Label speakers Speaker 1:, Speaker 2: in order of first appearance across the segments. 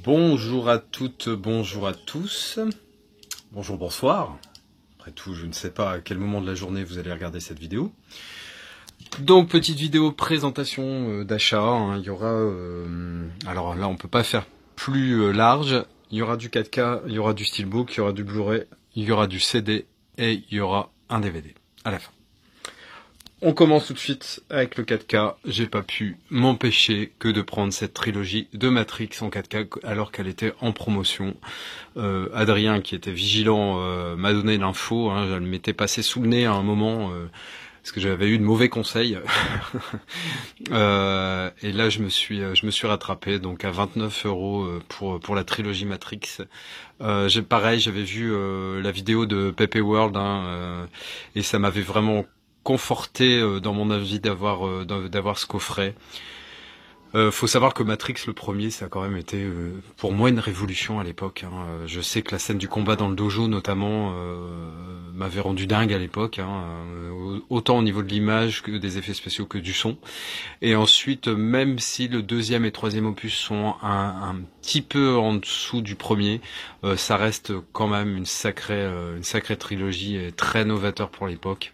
Speaker 1: Bonjour à toutes, bonjour à tous, bonjour, bonsoir. Après tout, je ne sais pas à quel moment de la journée vous allez regarder cette vidéo. Donc, petite vidéo présentation d'achat, hein. Il y aura, alors là on peut pas faire plus large, il y aura du 4K, il y aura du Steelbook, il y aura du Blu-ray, il y aura du CD et il y aura un DVD à la fin. On commence tout de suite avec le 4K. J'ai pas pu m'empêcher que de prendre cette trilogie de Matrix en 4K alors qu'elle était en promotion. Adrien, qui était vigilant, m'a donné l'info. Hein, je m'étais passé sous le nez à un moment parce que j'avais eu de mauvais conseils. Et là, je me suis rattrapé donc à 29 € pour la trilogie Matrix. Pareil, j'avais vu la vidéo de Pepe World et ça m'avait vraiment conforté dans mon avis d'avoir ce coffret. Faut savoir que Matrix le premier, ça a quand même été pour moi une révolution à l'époque. Hein. Je sais que la scène du combat dans le dojo notamment m'avait rendu dingue à l'époque, hein. Autant au niveau de l'image que des effets spéciaux que du son. Et ensuite, même si le deuxième et troisième opus sont un petit peu en dessous du premier, ça reste quand même une sacrée trilogie et très novateur pour l'époque.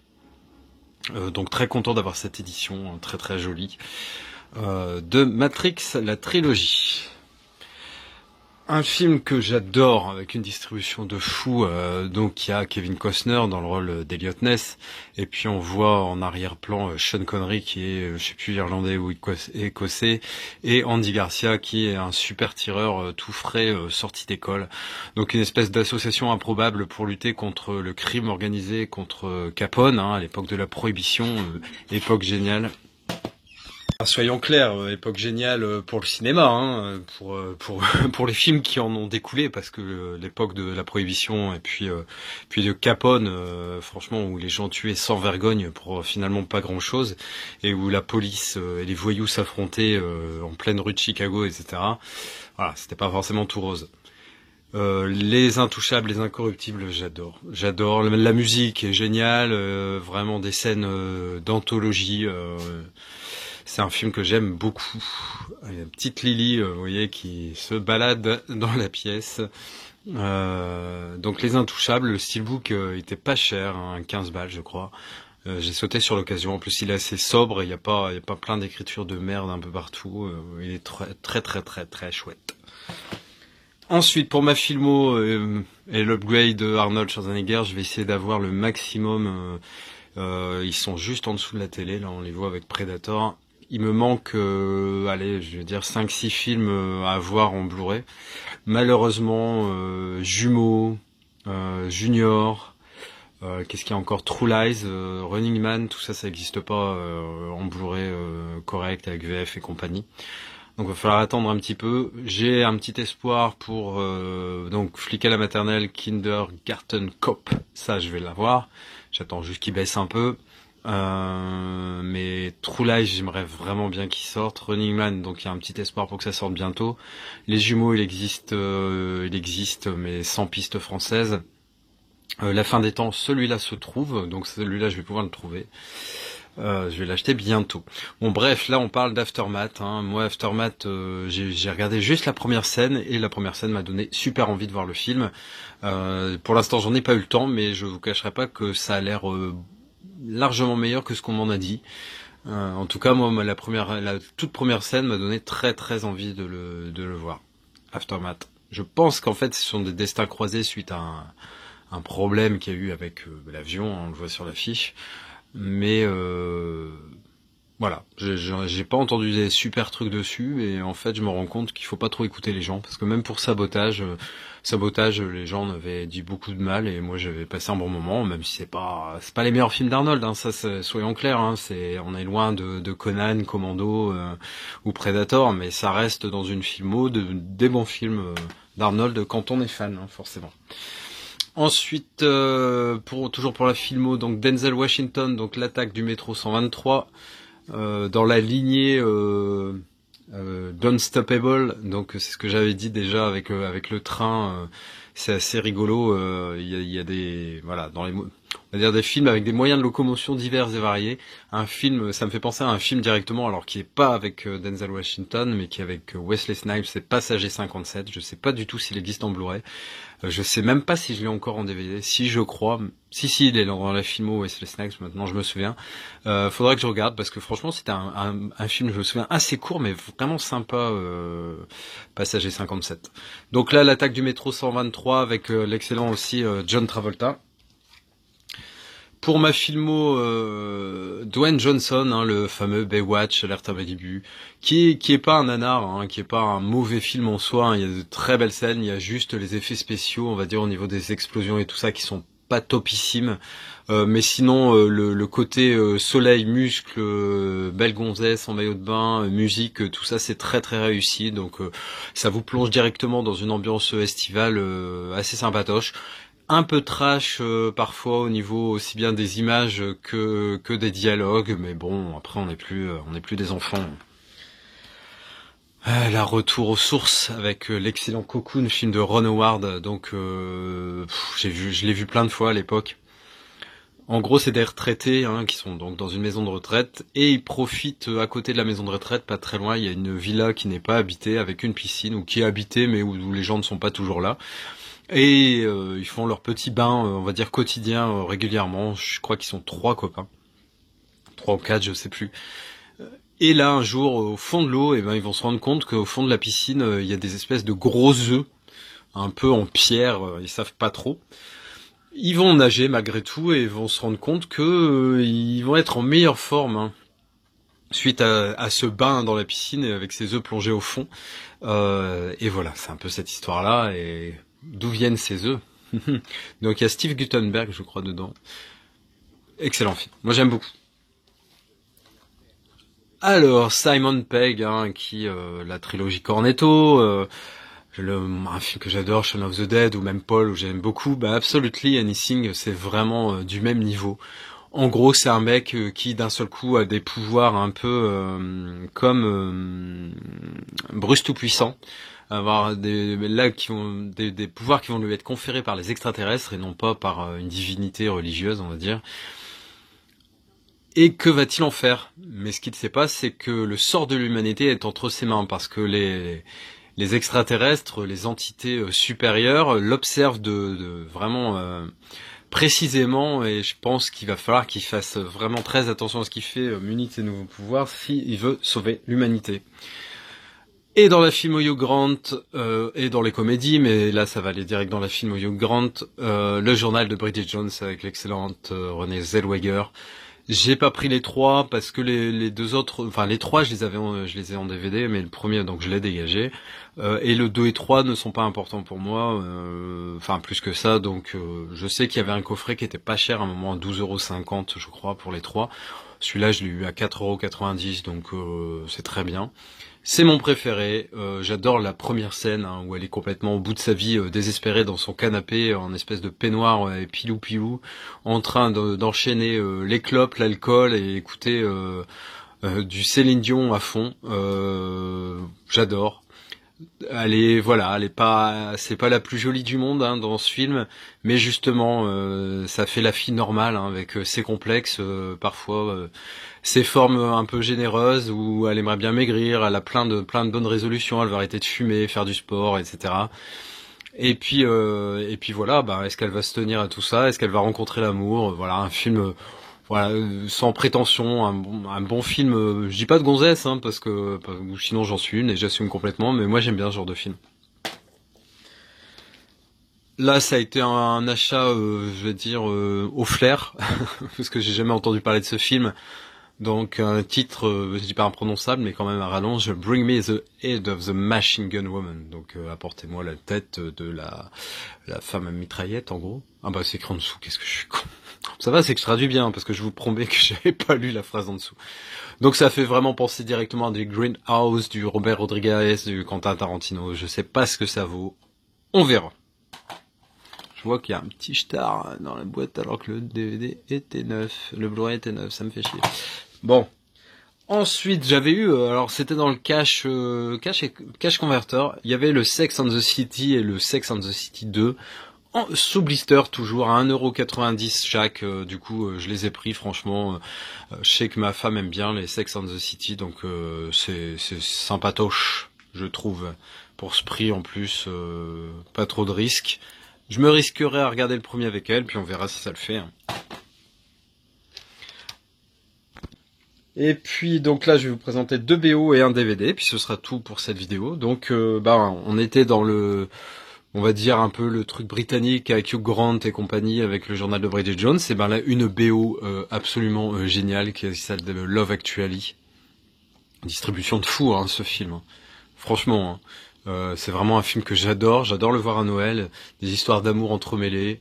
Speaker 1: Donc très content d'avoir cette édition très très jolie de Matrix, la trilogie. Un film que j'adore avec une distribution de fou, donc il y a Kevin Costner dans le rôle d'Elliot Ness, et puis on voit en arrière-plan Sean Connery qui est, je sais plus, irlandais ou écossais, et Andy Garcia qui est un super tireur tout frais sorti d'école. Donc une espèce d'association improbable pour lutter contre le crime organisé, contre Capone, hein, à l'époque de la Prohibition, époque géniale. Soyons clairs, époque géniale pour le cinéma, hein, pour les films qui en ont découlé, parce que l'époque de la Prohibition et puis de Capone, franchement, où les gens tuaient sans vergogne pour finalement pas grand chose, et où la police et les voyous s'affrontaient en pleine rue de Chicago, etc. Voilà, c'était pas forcément tout rose. Les Intouchables, les Incorruptibles, j'adore. La musique est géniale, vraiment des scènes d'anthologie. C'est un film que j'aime beaucoup. Il y a une petite Lily, vous voyez, qui se balade dans la pièce. Donc Les Intouchables, le steelbook était pas cher, hein, 15 balles je crois. J'ai sauté sur l'occasion. En plus, il est assez sobre. Il n'y a pas plein d'écritures de merde un peu partout. Il est très chouette. Ensuite, pour ma filmo et l'upgrade de Arnold Schwarzenegger, je vais essayer d'avoir le maximum. Ils sont juste en dessous de la télé. Là, on les voit avec Predator. Il me manque, allez, je veux dire 5-6 films à voir en Blu-ray. Malheureusement, Jumeaux, Junior, qu'est-ce qu'il y a encore, True Lies, Running Man, tout ça, ça n'existe pas en Blu-ray correct avec VF et compagnie. Donc il va falloir attendre un petit peu. J'ai un petit espoir pour donc Flic à la maternelle, Kindergarten Cop. Ça, je vais l'avoir. J'attends juste qu'il baisse un peu. Mais True Lies, j'aimerais vraiment bien qu'il sorte. Running Man, donc il y a un petit espoir pour que ça sorte bientôt. Les Jumeaux, il existe, mais sans piste française. La fin des temps, celui-là se trouve, donc celui-là je vais pouvoir le trouver. Je vais l'acheter bientôt. Bon bref, là on parle d'Aftermath. Hein. Moi Aftermath, j'ai regardé juste la première scène et la première scène m'a donné super envie de voir le film. Pour l'instant j'en ai pas eu le temps, mais je vous cacherai pas que ça a l'air largement meilleur que ce qu'on m'en a dit. En tout cas, moi, la toute première scène m'a donné très envie de le voir. Aftermath. Je pense qu'en fait, ce sont des destins croisés suite à un problème qu'il y a eu avec l'avion, on le voit sur l'affiche. Mais voilà, j'ai pas entendu des super trucs dessus, et en fait, je me rends compte qu'il faut pas trop écouter les gens, parce que même pour Sabotage, les gens en avaient dit beaucoup de mal, et moi j'avais passé un bon moment, même si c'est pas les meilleurs films d'Arnold, hein, ça soyons clairs, hein, on est loin de Conan, Commando ou Predator, mais ça reste dans une filmo des bons films d'Arnold quand on est fan, hein, forcément. Ensuite, toujours pour la filmo, donc Denzel Washington, donc l'attaque du métro 123, dans la lignée d'Unstoppable, donc c'est ce que j'avais dit déjà avec le train, c'est assez rigolo. Il y a des, voilà, on va dire des films avec des moyens de locomotion divers et variés. Un film, ça me fait penser à un film directement, alors qui est pas avec Denzel Washington, mais qui est avec Wesley Snipes, c'est Passager 57. Je sais pas du tout s'il existe en Blu-ray. Je sais même pas si je l'ai encore en DVD. Si, je crois. Si, il est dans la filmo Wesley Snipes, maintenant je me souviens. Faudrait que je regarde, parce que franchement c'était un film, je me souviens, assez court, mais vraiment sympa, Passager 57. Donc là, l'attaque du métro 123 avec l'excellent aussi John Travolta. Pour ma filmo, Dwayne Johnson, hein, le fameux Baywatch, Alerte à Malibu, qui est pas un nanar, hein, qui est pas un mauvais film en soi, hein. Il y a de très belles scènes, il y a juste les effets spéciaux, on va dire au niveau des explosions et tout ça, qui sont pas topissimes, mais sinon le côté soleil, muscle, belle gonzesse en maillot de bain, musique, tout ça c'est très très réussi, donc ça vous plonge directement dans une ambiance estivale assez sympatoche. Un peu trash parfois au niveau aussi bien des images que des dialogues, mais bon, après on n'est plus des enfants. La retour aux sources avec l'excellent Cocoon, film de Ron Howard. Donc je l'ai vu plein de fois à l'époque. En gros, c'est des retraités hein, qui sont donc dans une maison de retraite et ils profitent à côté de la maison de retraite, pas très loin, il y a une villa qui n'est pas habitée avec une piscine ou qui est habitée mais où les gens ne sont pas toujours là. Et ils font leur petit bain, on va dire quotidien, régulièrement. Je crois qu'ils sont 3 copains, 3 ou 4, je sais plus. Et là, un jour, au fond de l'eau, ils vont se rendre compte qu'au fond de la piscine, il y a des espèces de gros œufs, un peu en pierre. Ils savent pas trop. Ils vont nager malgré tout et vont se rendre compte que ils vont être en meilleure forme hein, suite à ce bain dans la piscine et avec ces œufs plongés au fond. Et voilà, c'est un peu cette histoire-là. Et d'où viennent ces œufs? Donc il y a Steve Guttenberg, je crois, dedans. Excellent film. Moi j'aime beaucoup. Alors Simon Pegg, hein, qui la trilogie Cornetto, un film que j'adore, Shaun of the Dead, ou même Paul, où j'aime beaucoup. Bah Absolutely Anything, c'est vraiment du même niveau. En gros, c'est un mec qui d'un seul coup a des pouvoirs un peu comme Bruce Tout-Puissant. Avoir des pouvoirs qui vont lui être conférés par les extraterrestres et non pas par une divinité religieuse, on va dire. Et que va-t-il en faire? Mais ce qu'il ne sait pas, c'est que le sort de l'humanité est entre ses mains, parce que les extraterrestres, les entités supérieures, l'observent de vraiment précisément, et je pense qu'il va falloir qu'il fasse vraiment très attention à ce qu'il fait, muni de ses nouveaux pouvoirs, s'il veut sauver l'humanité. Et dans la film Hugh Grant, et dans les comédies, mais là ça va aller direct dans la film Hugh Grant, le journal de Bridget Jones avec l'excellente Renée Zellweger. J'ai pas pris les 3 parce que les 2 autres, enfin les 3 je les ai en DVD, mais le premier donc je l'ai dégagé. Et le 2 et 3 ne sont pas importants pour moi, enfin plus que ça, donc je sais qu'il y avait un coffret qui était pas cher à un moment, à 12,50 € je crois pour les 3. Celui-là je l'ai eu à 4,90 €, donc c'est très bien. C'est mon préféré, j'adore la première scène hein, où elle est complètement au bout de sa vie, désespérée dans son canapé, en espèce de peignoir et pilou, en train d'enchaîner les clopes, l'alcool et écouter du Céline Dion à fond. J'adore. C'est pas la plus jolie du monde hein, dans ce film, mais justement, ça fait la fille normale hein, avec ses complexes, parfois ses formes un peu généreuses où elle aimerait bien maigrir, elle a plein de bonnes résolutions, elle va arrêter de fumer, faire du sport, etc. Et puis voilà, est-ce qu'elle va se tenir à tout ça? Est-ce qu'elle va rencontrer l'amour? Voilà, un film. Voilà, sans prétention, un bon film. Je dis pas de gonzesse, hein, parce que sinon j'en suis une et j'assume complètement. Mais moi j'aime bien ce genre de film. Là, ça a été un achat, je vais dire, au flair, parce que j'ai jamais entendu parler de ce film. Donc un titre, je dis pas imprononçable, mais quand même à rallonge. Bring me the head of the machine gun woman. Donc apportez-moi la tête de la femme à mitraillette, en gros. Ah bah c'est écrit en dessous. Qu'est-ce que je suis con. Ça va, c'est que je traduis bien, parce que je vous promets que j'avais pas lu la phrase en dessous. Donc ça fait vraiment penser directement à du Greenhouse, du Robert Rodriguez, du Quentin Tarantino. Je sais pas ce que ça vaut. On verra. Je vois qu'il y a un petit star dans la boîte alors que le DVD était neuf. Le Blu-ray était neuf, ça me fait chier. Bon. Ensuite, j'avais eu, alors c'était dans le Cash Converter, il y avait le Sex and the City et le Sex and the City 2. Sous blister toujours à 1,90 € chaque, du coup je les ai pris franchement, je sais que ma femme aime bien les Sex and the City, donc c'est sympatoche je trouve, pour ce prix en plus, pas trop de risques. Je me risquerai à regarder le premier avec elle, puis on verra si ça le fait. Hein. Et puis donc là je vais vous présenter 2 BO et un DVD, puis ce sera tout pour cette vidéo. Donc on était dans le... on va dire un peu le truc britannique avec Hugh Grant et compagnie avec le journal de Bridget Jones, et ben là une BO absolument géniale qui est celle de Love Actually. Distribution de fou hein, ce film. Hein. Franchement, hein. C'est vraiment un film que j'adore le voir à Noël, des histoires d'amour entremêlées,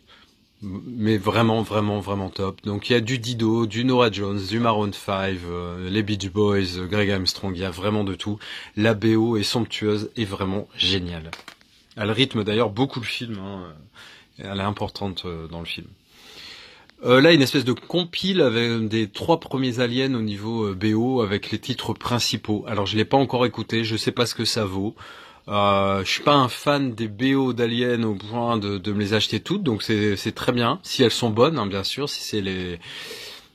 Speaker 1: mais vraiment vraiment vraiment top. Donc il y a du Dido, du Norah Jones, du Maroon 5, les Beach Boys, Greg Armstrong, il y a vraiment de tout. La BO est somptueuse et vraiment géniale. Elle rythme d'ailleurs beaucoup le film, hein. Elle est importante dans le film. Là, une espèce de compile avec des 3 premiers aliens au niveau BO avec les titres principaux. Alors, je l'ai pas encore écouté, je sais pas ce que ça vaut. Je suis pas un fan des BO d'aliens au point de me les acheter toutes, donc c'est très bien. Si elles sont bonnes, hein, bien sûr, si c'est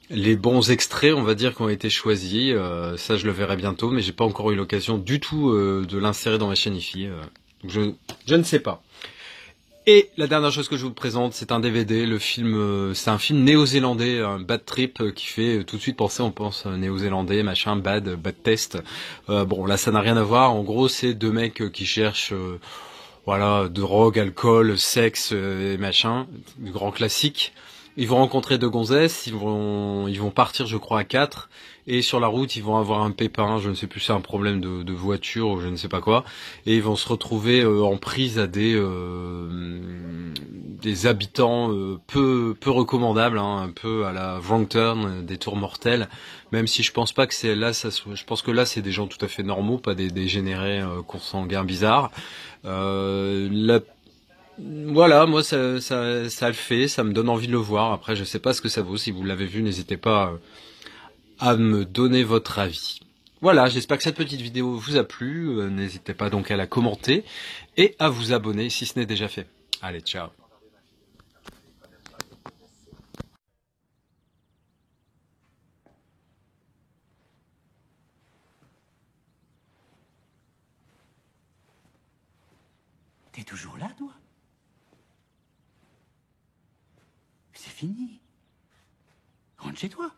Speaker 1: les bons extraits, on va dire, qui ont été choisis, ça je le verrai bientôt, mais j'ai pas encore eu l'occasion du tout de l'insérer dans ma chaîne IFI. Donc je ne sais pas. Et la dernière chose que je vous présente, c'est un DVD. Le film, c'est un film néo-zélandais, un Bad Trip, qui fait tout de suite penser, on pense néo-zélandais, machin, bad test. Bon, là, ça n'a rien à voir. En gros, c'est 2 mecs qui cherchent, voilà, drogue, alcool, sexe et machin, du grand classique. Ils vont rencontrer 2 gonzesses, ils vont partir, je crois, à 4. Et sur la route, ils vont avoir un pépin, je ne sais plus, c'est un problème de voiture ou je ne sais pas quoi. Et ils vont se retrouver en prise à des habitants peu recommandables, hein, un peu à la Wrong Turn, des tours mortels. Même si je pense pas que c'est là, je pense que là c'est des gens tout à fait normaux, pas des dégénérés consanguins bizarres. Voilà, moi ça le fait, ça me donne envie de le voir. Après, je sais pas ce que ça vaut. Si vous l'avez vu, n'hésitez pas à me donner votre avis. Voilà, j'espère que cette petite vidéo vous a plu. N'hésitez pas donc à la commenter et à vous abonner si ce n'est déjà fait. Allez, ciao.
Speaker 2: T'es toujours là, toi? C'est fini. Rentre chez toi.